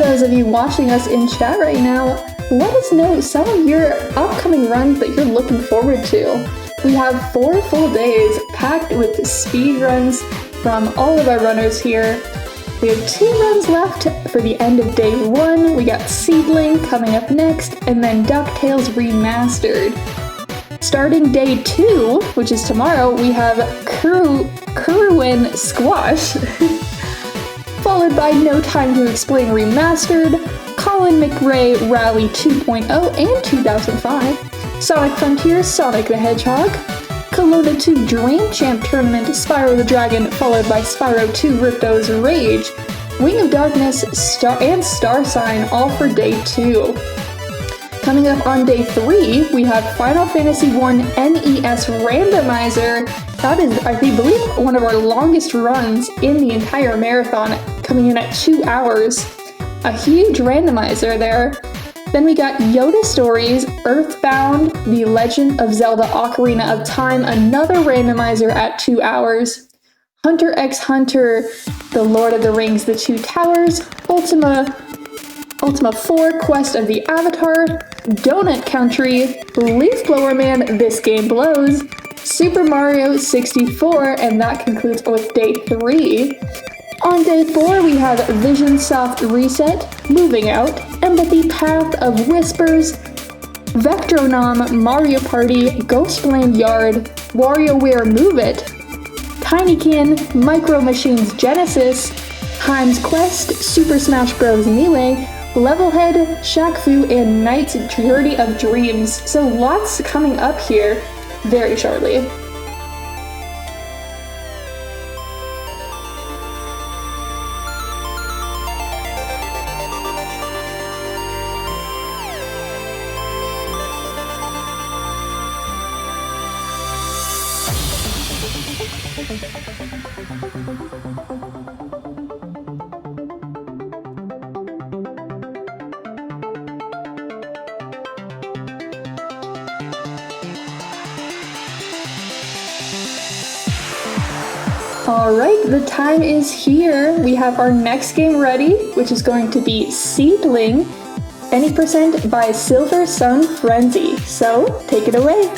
those of you watching us in chat right now, let us know some of your upcoming runs that you're looking forward to. We have 4 full days packed with speed runs from all of our runners here. We have 2 runs left for the end of day 1. We got Seedling coming up next, and then DuckTales Remastered. Starting day 2, which is tomorrow, we have Kerwin Squash, followed by No Time to Explain Remastered, Colin McRae Rally 2.0 and 2005, Sonic Frontiers Sonic the Hedgehog, Kelowna 2 Dream Champ Tournament Spyro the Dragon, followed by Spyro 2 Ripto's Rage, Wing of Darkness, and Star Sign, all for day 2. Coming up on day 3, we have Final Fantasy 1 NES Randomizer. That is, I believe, one of our longest runs in the entire marathon, coming in at 2 hours. A huge randomizer there. Then we got Yoda Stories, Earthbound, The Legend of Zelda Ocarina of Time, another randomizer at 2 hours. Hunter x Hunter, The Lord of the Rings, The Two Towers, Ultima 4, Quest of the Avatar, Donut Country, Leaf Blower Man, This Game Blows, Super Mario 64, and that concludes with day 3. On day 4, we have Vision Soft Reset, Moving Out, Empathy Path of Whispers, Vectronom, Mario Party, Ghostland Yard, WarioWare Move It, Tinykin, Micro Machines Genesis, Time's Quest, Super Smash Bros. Melee, Levelhead, Shaq Fu, and Knight's Journey of Dreams. So lots coming up here very shortly. Alright, the time is here. We have our next game ready, which is going to be Seedling, any percent by Silversunfrenzy. So, take it away.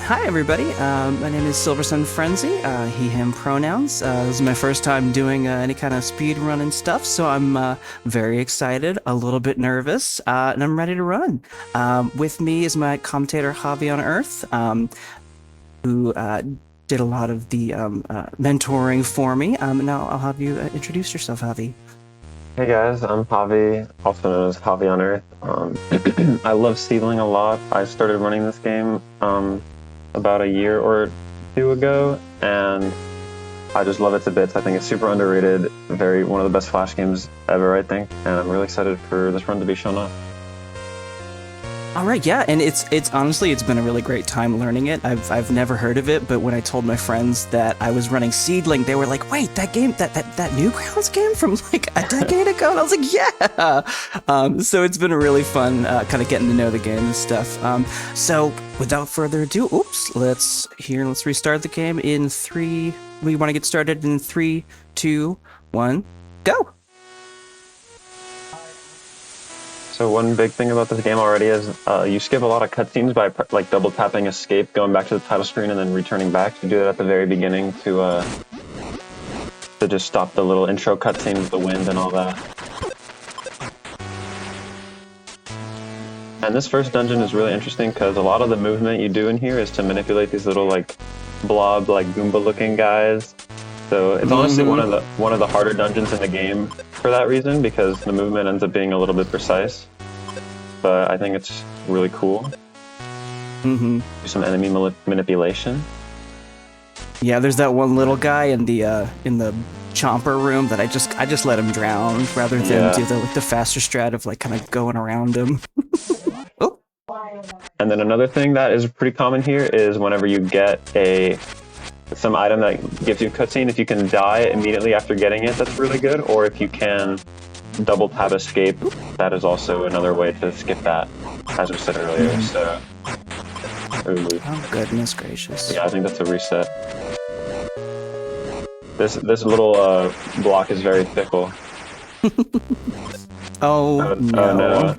Hi everybody, my name is Silversunfrenzy, he, him pronouns. This is my first time doing any kind of speed run and stuff, so I'm very excited, a little bit nervous, and I'm ready to run. With me is my commentator Javi on Earth, who did a lot of the mentoring for me. Now I'll have you introduce yourself, Javi. Hey guys, I'm Javi, also known as Javi on Earth. I love Seedling a lot. I started running this game about a year or 2 ago, and I just love it to bits. I think it's super underrated, one of the best Flash games ever, I think, and I'm really excited for this run to be shown off. All right, yeah, and it's honestly, it's been a really great time learning it. I've never heard of it, but when I told my friends that I was running Seedling, they were like, "Wait, that game, that Newgrounds game from like a decade ago?" And I was like, "Yeah." So it's been a really fun kind of getting to know the game and stuff. So without further ado, let's restart the game in 3. We want to get started in 3, 2, 1, go. So one big thing about this game already is you skip a lot of cutscenes by like double tapping escape, going back to the title screen, and then returning back. You do that at the very beginning to just stop the little intro cutscene with the wind and all that. And this first dungeon is really interesting because a lot of the movement you do in here is to manipulate these little like blob, like Goomba-looking guys. So it's honestly one of the harder dungeons in the game for that reason, because the movement ends up being a little bit precise. But I think it's really cool. Do some enemy manipulation. Yeah, there's that one little guy in the chomper room that I just let him drown rather than do the faster strat of like kind of going around him. Oh. And then another thing that is pretty common here is whenever you get some item that gives you a cutscene, if you can die immediately after getting it, that's really good. Or if you can double tap escape, that is also another way to skip that, as we said earlier. So Ooh. Oh, goodness gracious. Yeah, I think that's a reset. This little block is very fickle. Oh, Oh no. no.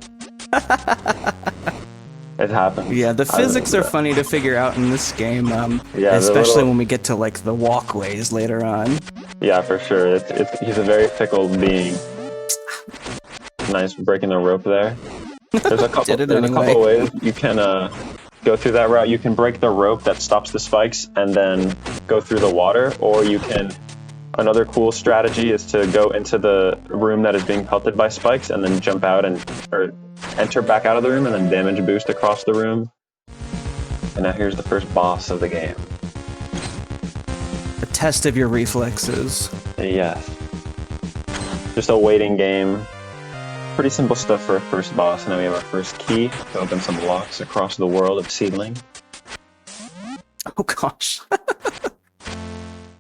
It happens. Yeah, the physics are funny to figure out in this game, Yeah, especially when we get to, like, the walkways later on. Yeah, for sure. He's a very fickle being. Nice breaking the rope there. There's a couple ways you can go through that route. You can break the rope that stops the spikes and then go through the water, or you can... Another cool strategy is to go into the room that is being pelted by spikes and then jump out or enter back out of the room and then damage boost across the room. And now here's the first boss of the game. A test of your reflexes. Yes. Just a waiting game. Pretty simple stuff for a first boss. Now we have our first key to open some locks across the world of Seedling. Oh gosh.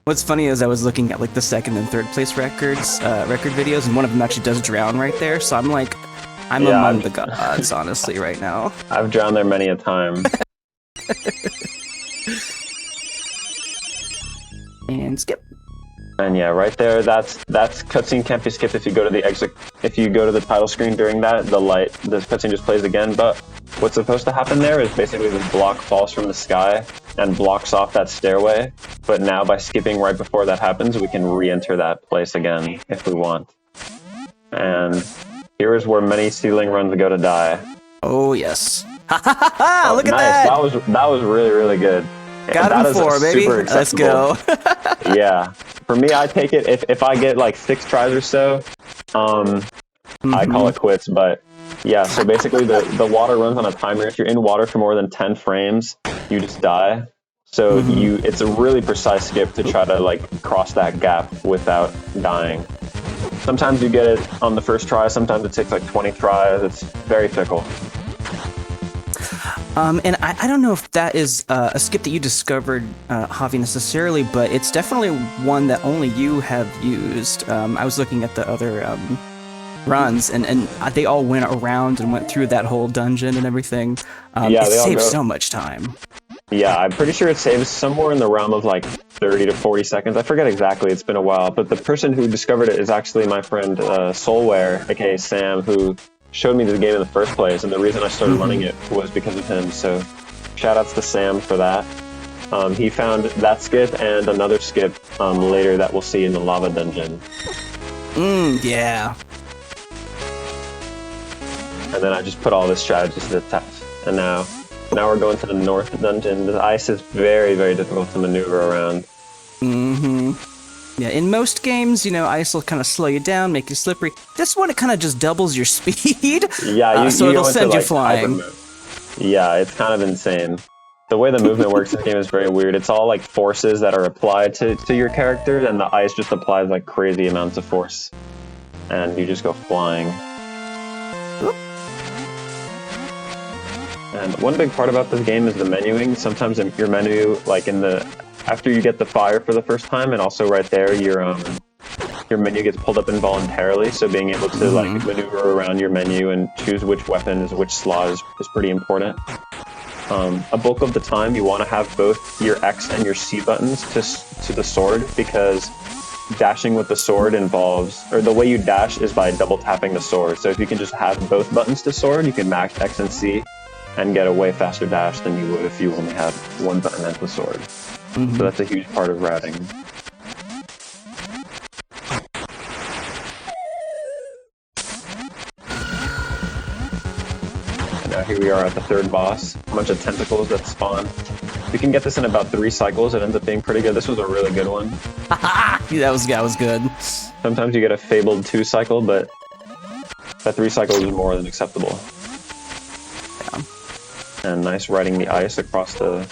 What's funny is I was looking at like the second and third place record videos, and one of them actually does drown right there. So I'm like, I'm among the gods, honestly, right now. I've drowned there many a time. And skip. And yeah, right there, that's cutscene can't be skipped if you go to the exit. If you go to the title screen during that, the cutscene just plays again. But what's supposed to happen there is basically this block falls from the sky and blocks off that stairway. But now by skipping right before that happens, we can re-enter that place again if we want. And here is where many Seedling runs go to die. Oh yes. Ha ha ha ha! Look at nice. that! That was really, really good. Got him 4, baby. Let's go. Yeah. For me, I take it if I get like 6 tries or so, I call it quits. But yeah, so basically the water runs on a timer. If you're in water for more than 10 frames, you just die. So it's a really precise skip to try to like cross that gap without dying. Sometimes you get it on the first try. Sometimes it takes like 20 tries. It's very fickle. And I don't know if that is a skip that you discovered, Javi, necessarily, but it's definitely one that only you have used. I was looking at the other runs, and they all went around and went through that whole dungeon and everything. Yeah, it saves so much time. Yeah, I'm pretty sure it saves somewhere in the realm of like 30 to 40 seconds. I forget exactly, it's been a while, but the person who discovered it is actually my friend Soulware, aka Sam, who showed me the game in the first place, and the reason I started running it was because of him. So shoutouts to Sam for that. He found that skip and another skip later that we'll see in the lava dungeon. Yeah. And then I just put all the strategies to the test. And now we're going to the north dungeon. The ice is very, very difficult to maneuver around. Yeah, in most games, ice will kind of slow you down, make you slippery. This one, it kind of just doubles your speed. Yeah, so it'll send you flying. Yeah, it's kind of insane. The way the movement works in the game is very weird. It's all like forces that are applied to your character, and the ice just applies like crazy amounts of force. And you just go flying. Oop. And one big part about this game is the menuing. Sometimes in your menu, like after you get the fire for the first time, and also right there, your menu gets pulled up involuntarily. So being able to like maneuver around your menu and choose which weapon is which slot is pretty important. A bulk of the time, you want to have both your X and your C buttons to the sword, because dashing with the sword the way you dash is by double tapping the sword. So if you can just have both buttons to sword, you can max X and C and get a way faster dash than you would if you only had one button and the sword. So that's a huge part of routing. And now here we are at the third boss. A bunch of tentacles that spawn. You can get this in about 3 cycles. It ends up being pretty good. This was a really good one. that was good. Sometimes you get a fabled 2 cycle, but that 3 cycles is more than acceptable. Yeah. And nice riding the ice across the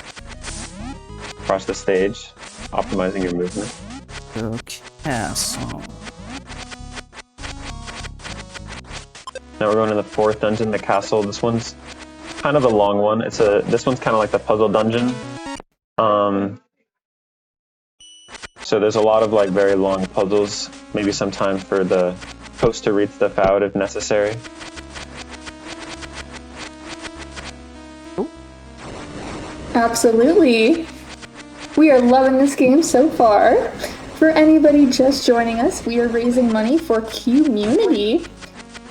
stage, optimizing your movement. Castle. Now we're going to the 4th dungeon, the castle. This one's kind of a long one. This one's kind of like the puzzle dungeon. So there's a lot of like very long puzzles. Maybe some time for the host to read stuff out if necessary. Absolutely. We are loving this game so far. For anybody just joining us, we are raising money for QMUNITY.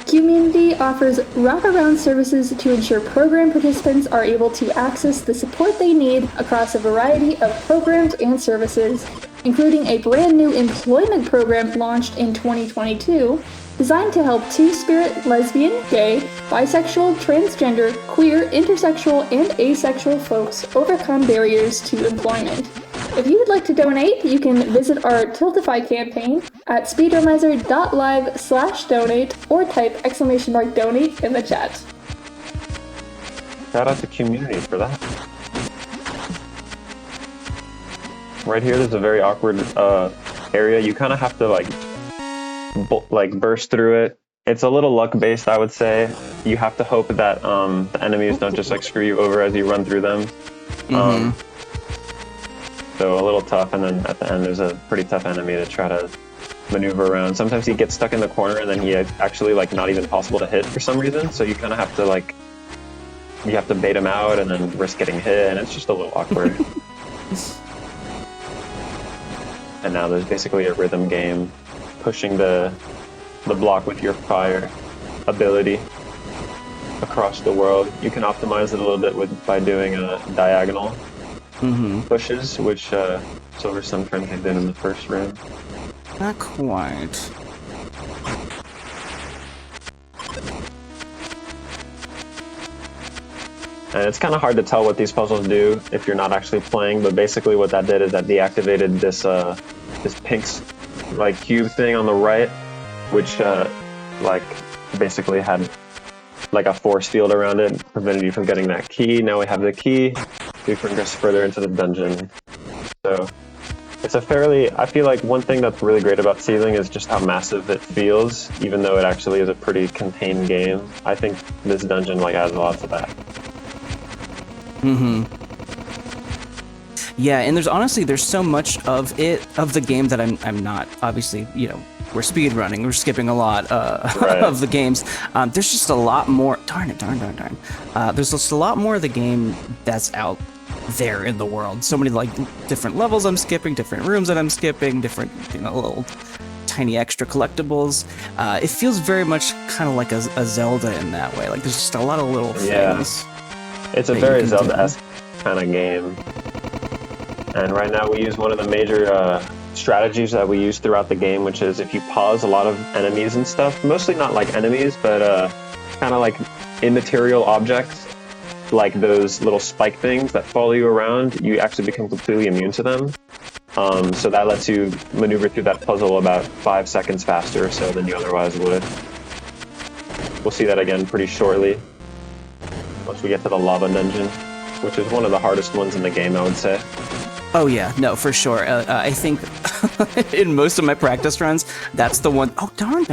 QMUNITY offers wraparound services to ensure program participants are able to access the support they need across a variety of programs and services, including a brand new employment program launched in 2022, designed to help two-spirit, lesbian, gay, bisexual, transgender, queer, intersexual, and asexual folks overcome barriers to employment. If you would like to donate, you can visit our Tiltify campaign at speedromizer.live/donate or type !donate in the chat. Shout out to QMUNITY for that. Right here, there's a very awkward area. You kind of have to like burst through it. It's a little luck based, I would say. You have to hope that the enemies don't just like screw you over as you run through them. So a little tough, and then at the end there's a pretty tough enemy to try to maneuver around. Sometimes he gets stuck in the corner and then he actually like not even possible to hit for some reason, so you kind of have to like, you have to bait him out and then risk getting hit, and it's just a little awkward. And now there's basically a rhythm game, pushing the block with your fire ability across the world. You can optimize it a little bit by doing a diagonal pushes, which Silversunfrenzy did in the first round. Not quite. And it's kind of hard to tell what these puzzles do if you're not actually playing, but basically what that did is that deactivated this this pink like cube thing on the right, which like basically had like a force field around it, prevented you from getting that key. Now we have the key. We progress further into the dungeon. So it's a fairly, I feel like one thing that's really great about Seedling is just how massive it feels, even though it actually is a pretty contained game. I think this dungeon like adds a lot to that. Yeah, and there's so much of the game that I'm not, obviously, you know, we're speedrunning, we're skipping a lot of the games. There's just a lot more, darn. There's just a lot more of the game that's out there in the world. So many like different levels I'm skipping, different rooms that I'm skipping, different, you know, little tiny extra collectibles. It feels very much kind of like a Zelda in that way. Like there's just a lot of little things. It's a very Zelda-esque kind of game. And right now we use one of the major strategies that we use throughout the game, which is if you pause a lot of enemies and stuff, mostly not like enemies, but kind of like immaterial objects, like those little spike things that follow you around, you actually become completely immune to them. So that lets you maneuver through that puzzle about 5 seconds faster or so than you otherwise would. We'll see that again pretty shortly, once we get to the lava dungeon, which is one of the hardest ones in the game, I would say. Oh yeah, no, for sure. I think in most of my practice runs, that's the one. Oh darn.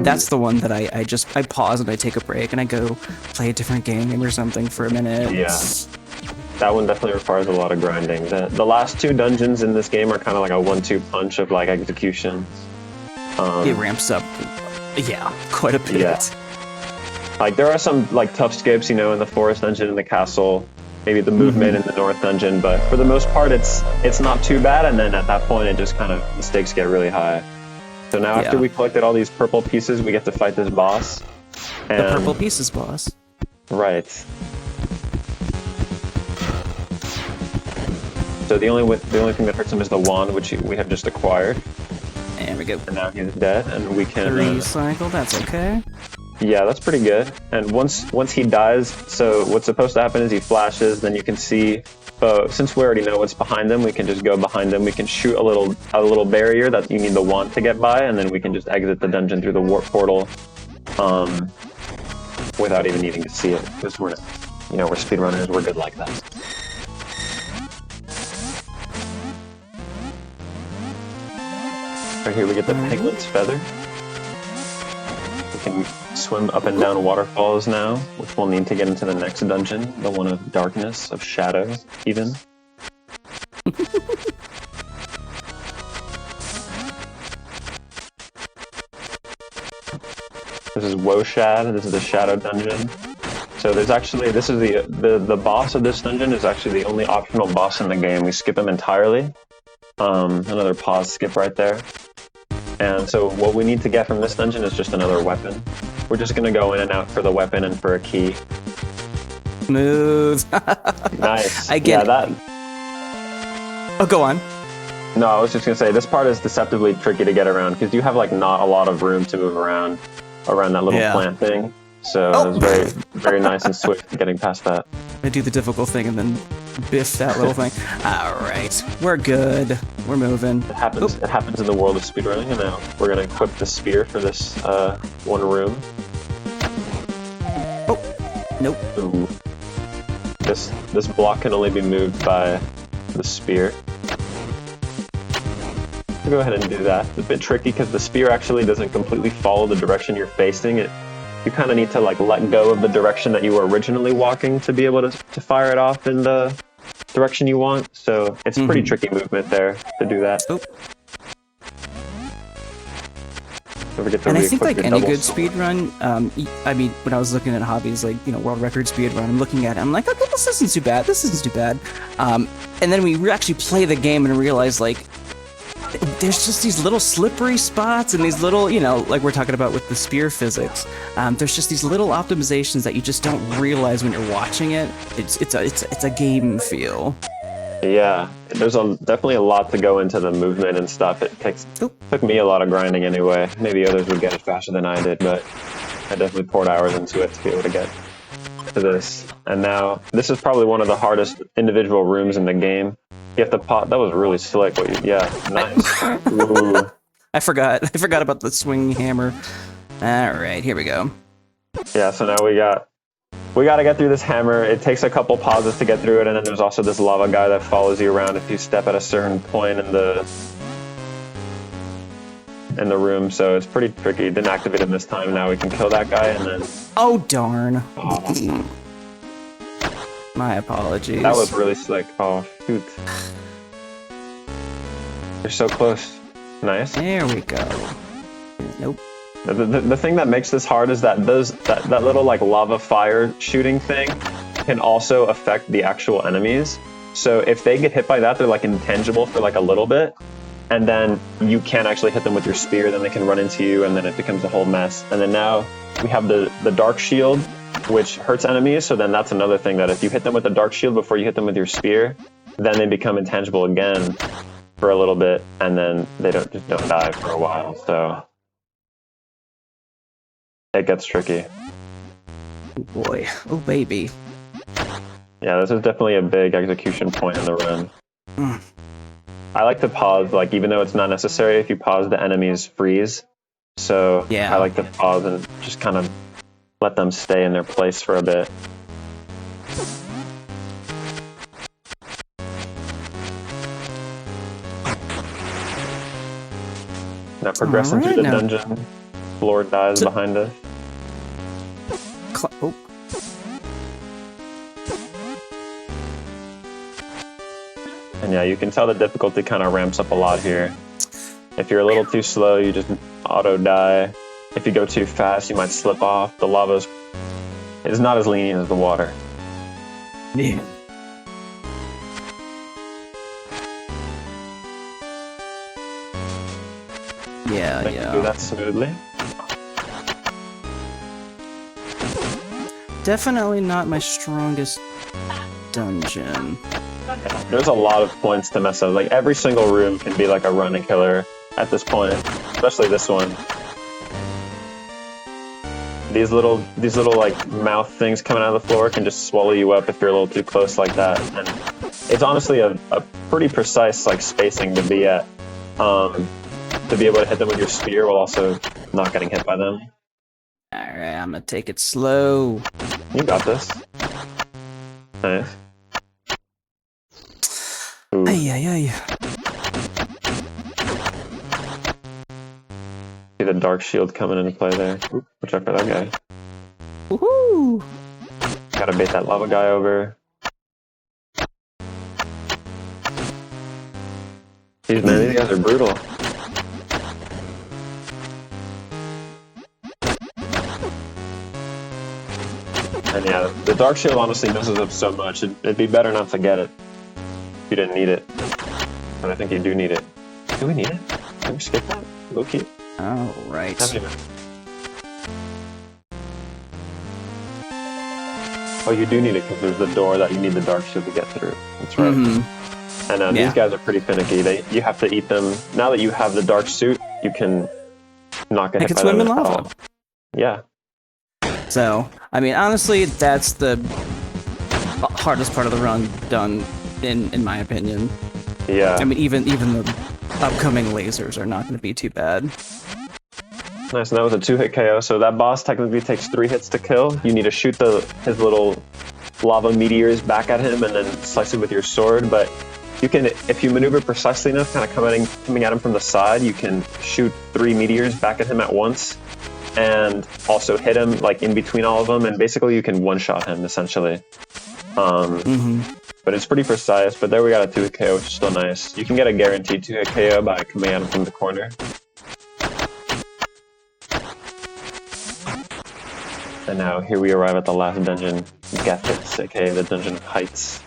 That's the one that I pause and I take a break and I go play a different game or something for a minute. Yeah, that one definitely requires a lot of grinding. The last 2 dungeons in this game are kind of like a 1-2 punch of like execution. It ramps up, yeah, quite a bit. Yeah. Like there are some like tough skips, you know, in the forest dungeon, in the castle, maybe the movement in the north dungeon, but for the most part it's not too bad, and then at that point it just kind of, the stakes get really high. So now after we collected all these purple pieces, we get to fight this boss. And the purple pieces boss. Right. So the only thing that hurts him is the wand, which we have just acquired. There we go. And now he's dead, and we can recycle. That's okay. Yeah, that's pretty good. And once he dies, so what's supposed to happen is he flashes, then you can see, since we already know what's behind him, we can just go behind him. We can shoot a little barrier that you need the wand to get by, and then we can just exit the dungeon through the warp portal without even needing to see it, because we're speedrunners, we're good like that. Right here we get the penguin's feather. We can swim up and down waterfalls now, which we'll need to get into the next dungeon, the one of darkness, of shadow, even. This is Woshad, this is the shadow dungeon. So there's actually, this is the boss of this dungeon is actually the only optional boss in the game. We skip him entirely. Another pause skip right there. And so what we need to get from this dungeon is just another weapon. We're just gonna go in and out for the weapon and for a key. Smooth. Nice. I get that. Oh, go on. No, I was just gonna say this part is deceptively tricky to get around because you have like not a lot of room to move around that little plant thing. So it was very, very nice and swift getting past that. I do the difficult thing and then biff that little thing. All right, we're good. We're moving. It happens. It happens in the world of speedrunning, and now we're gonna equip the spear for this one room. Oh, nope. Ooh. This block can only be moved by the spear. Go ahead and do that. It's a bit tricky because the spear actually doesn't completely follow the direction you're facing. You kind of need to like let go of the direction that you were originally walking to be able to fire it off in the direction you want. So it's a pretty tricky movement there to do that. Oh. And I think like any good speedrun, I mean, when I was looking at hobbies like, you know, world record speedrun, I'm looking at it, I'm like, okay, this isn't too bad. This isn't too bad. And then we actually play the game and realize like, there's just these little slippery spots and these little, you know, like we're talking about with the spear physics. There's just these little optimizations that you just don't realize when you're watching it. It's a game feel. Yeah, there's definitely a lot to go into the movement and stuff. It took me a lot of grinding anyway. Maybe others would get it faster than I did, but I definitely poured hours into it to be able to get to this. And now this is probably one of the hardest individual rooms in the game. You have to pop. That was really slick. Yeah, nice. Ooh. I forgot about the swinging hammer. All right, here we go. Yeah, so now we got to get through this hammer. It takes a couple pauses to get through it, and then there's also this lava guy that follows you around if you step at a certain point in the room. So it's pretty tricky. Didn't activate him this time. Now we can kill that guy, and then. Oh darn! My apologies. That was really slick. Oh shoot! You're so close. Nice. There we go. Nope. The thing that makes this hard is that that little like lava fire shooting thing can also affect the actual enemies. So if they get hit by that, they're like intangible for like a little bit, and then you can't actually hit them with your spear. Then they can run into you, and then it becomes a whole mess. And then now we have the dark shield, which hurts enemies. So then that's another thing that if you hit them with the dark shield before you hit them with your spear, then they become intangible again for a little bit, and then they don't die for a while. So. It gets tricky. Oh boy. Oh baby. Yeah, this is definitely a big execution point in the run. I like to pause, like even though it's not necessary, if you pause the enemies freeze. So yeah. I like to pause and just kind of let them stay in their place for a bit. Now progressing through the dungeon. Floor dies behind us. Oh. And yeah, you can tell the difficulty kind of ramps up a lot here. If you're a little too slow, you just auto die. If you go too fast, you might slip off. The lava is not as lenient as the water. Yeah. Yeah, yeah. Do that smoothly. Definitely not my strongest dungeon. There's a lot of points to mess up. Like every single room can be like a run and killer at this point, especially this one. These little like mouth things coming out of the floor can just swallow you up if you're a little too close like that. And it's honestly a pretty precise like spacing to be at, to be able to hit them with your spear while also not getting hit by them. Alright, I'm gonna take it slow. You got this. Nice. Ooh. Ay. See the dark shield coming into play there. Ooh, watch out for that guy. Woohoo! Gotta bait that lava guy over. These guys are brutal. And yeah, the Dark Shield honestly messes up so much. It'd be better not to get it if you didn't need it. But I think you do need it. Do we need it? Can we skip that? Okay. All right. Oh, you do need it because there's the door that you need the Dark Shield to get through. That's right. Mm-hmm. And these guys are pretty finicky. You have to eat them. Now that you have the Dark Suit, you can not get hit by them. Swim in lava. Yeah. So, I mean, honestly, that's the hardest part of the run done, in my opinion. Yeah. I mean, even the upcoming lasers are not going to be too bad. Nice, and that was a 2-hit KO, so that boss technically takes 3 hits to kill. You need to shoot his little lava meteors back at him and then slice it with your sword, but you can, if you maneuver precisely enough, kind of coming at him from the side, you can shoot 3 meteors back at him at once, and also hit him like in between all of them, and basically you can one-shot him, essentially. But it's pretty precise, but there we got a 2-hit KO, which is still nice. You can get a guaranteed 2-hit KO by coming at him from the corner. And now here we arrive at the last dungeon, Gethys, aka the Dungeon of Heights.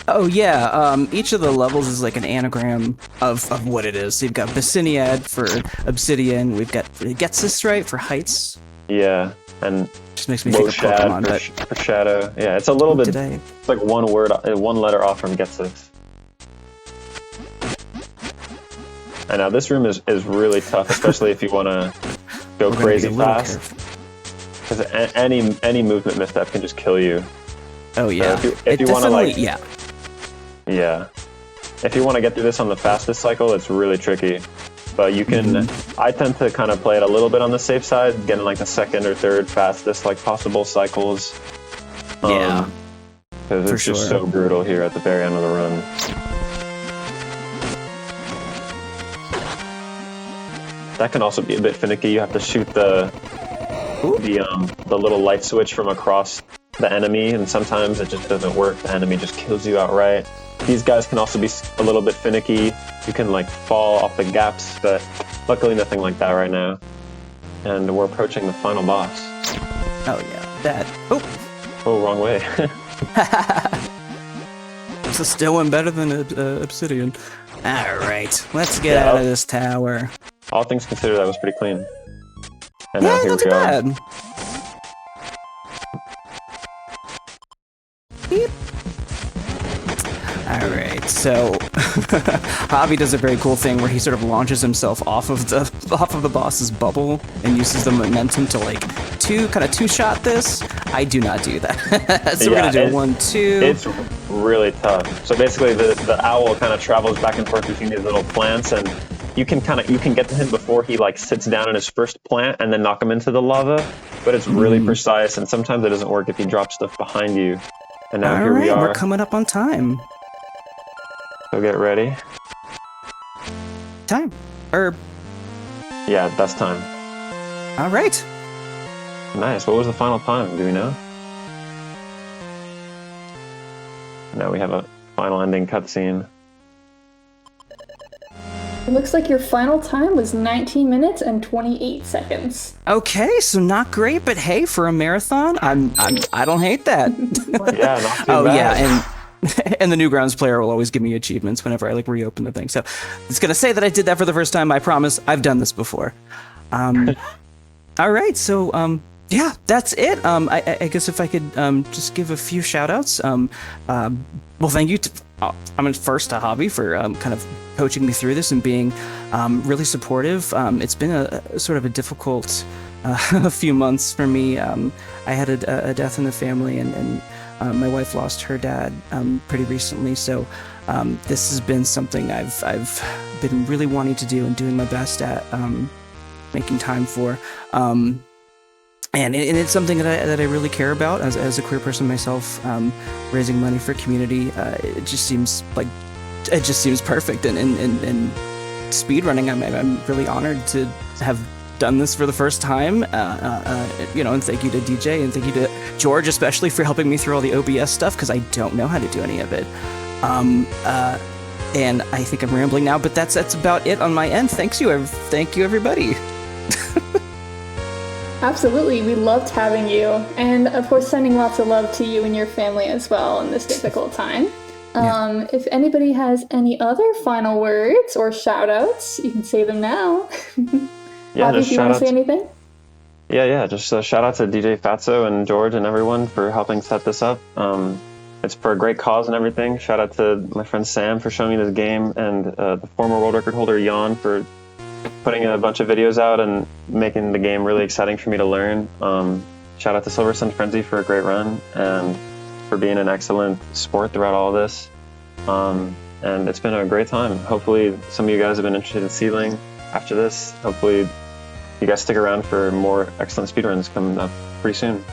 Oh yeah, each of the levels is like an anagram of what it is. So you've got Basiniad for obsidian, we've got Gethys, right, for heights. Yeah, and just makes me think of Pokemon, for shadow. Yeah, it's a little bit, it's like one letter off from Gethys. And now this room is really tough, especially if you want to go crazy fast. Because any movement misstep can just kill you. Oh yeah. So if you want to like, yeah. If you want to get through this on the fastest cycle, it's really tricky. But you can. I tend to kind of play it a little bit on the safe side, getting like the second or third fastest like possible cycles. Yeah. Because it's just so brutal here at the very end of the run. That can also be a bit finicky. You have to shoot the little light switch from across the enemy, and sometimes it just doesn't work. The enemy just kills you outright. These guys can also be a little bit finicky. You can like fall off the gaps, but luckily nothing like that right now. And we're approaching the final boss. Oh yeah, that. Oh, wrong way. This is still one better than obsidian. All right, let's get out of this tower. All things considered, that was pretty clean. And yeah, now here not we too go. bad. Beep. All right, so Javi does a very cool thing where he sort of launches himself off of the boss's bubble and uses the momentum to like two-shot this. I do not do that. So we're gonna do 1, 2. It's really tough. So basically, the owl kind of travels back and forth between these little plants, and you can get to him before he like sits down in his first plant, and then knock him into the lava. But it's really precise, and sometimes it doesn't work if you drop stuff behind you. And now here we are. We're coming up on time. So get ready. Time. Yeah, that's time. All right. Nice. What was the final time? Do we know? Now we have a final ending cutscene. It looks like your final time was 19 minutes and 28 seconds. Okay, so not great, but hey, for a marathon, I don't hate that. Yeah, not too bad. Yeah, and the Newgrounds player will always give me achievements whenever I like reopen the thing. So it's gonna say that I did that for the first time. I promise. I've done this before. All right, so yeah, that's it. I guess if I could just give a few shout outs. Well, thank you first to Javi for kind of coaching me through this and being really supportive. It's been a sort of a difficult few months for me. I had a death in the family, and my wife lost her dad pretty recently. So this has been something I've been really wanting to do and doing my best at making time for. And it's something that I really care about as a queer person myself. Raising money for community, it just seems perfect. And speedrunning, I'm really honored to have done this for the first time. And thank you to DJ and thank you to George especially for helping me through all the OBS stuff because I don't know how to do any of it. And I think I'm rambling now, but that's about it on my end. Thank you everybody. Absolutely, we loved having you, and of course sending lots of love to you and your family as well in this difficult time. If anybody has any other final words or shout outs, you can say them now. Yeah, Bobby, just if you shout want to out say anything? just a shout out to DJ Fatso and George and everyone for helping set this up. It's for a great cause and everything. Shout out to my friend Sam for showing me this game, and the former world record holder Jan for putting a bunch of videos out and making the game really exciting for me to learn. Shout out to Silversunfrenzy for a great run and for being an excellent sport throughout all of this. And it's been a great time. Hopefully some of you guys have been interested in Seedling after this. Hopefully you guys stick around for more excellent speedruns coming up pretty soon.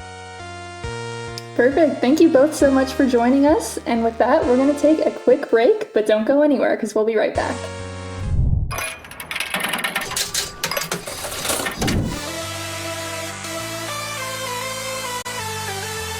Perfect. Thank you both so much for joining us. And with that, we're going to take a quick break, but don't go anywhere because we'll be right back.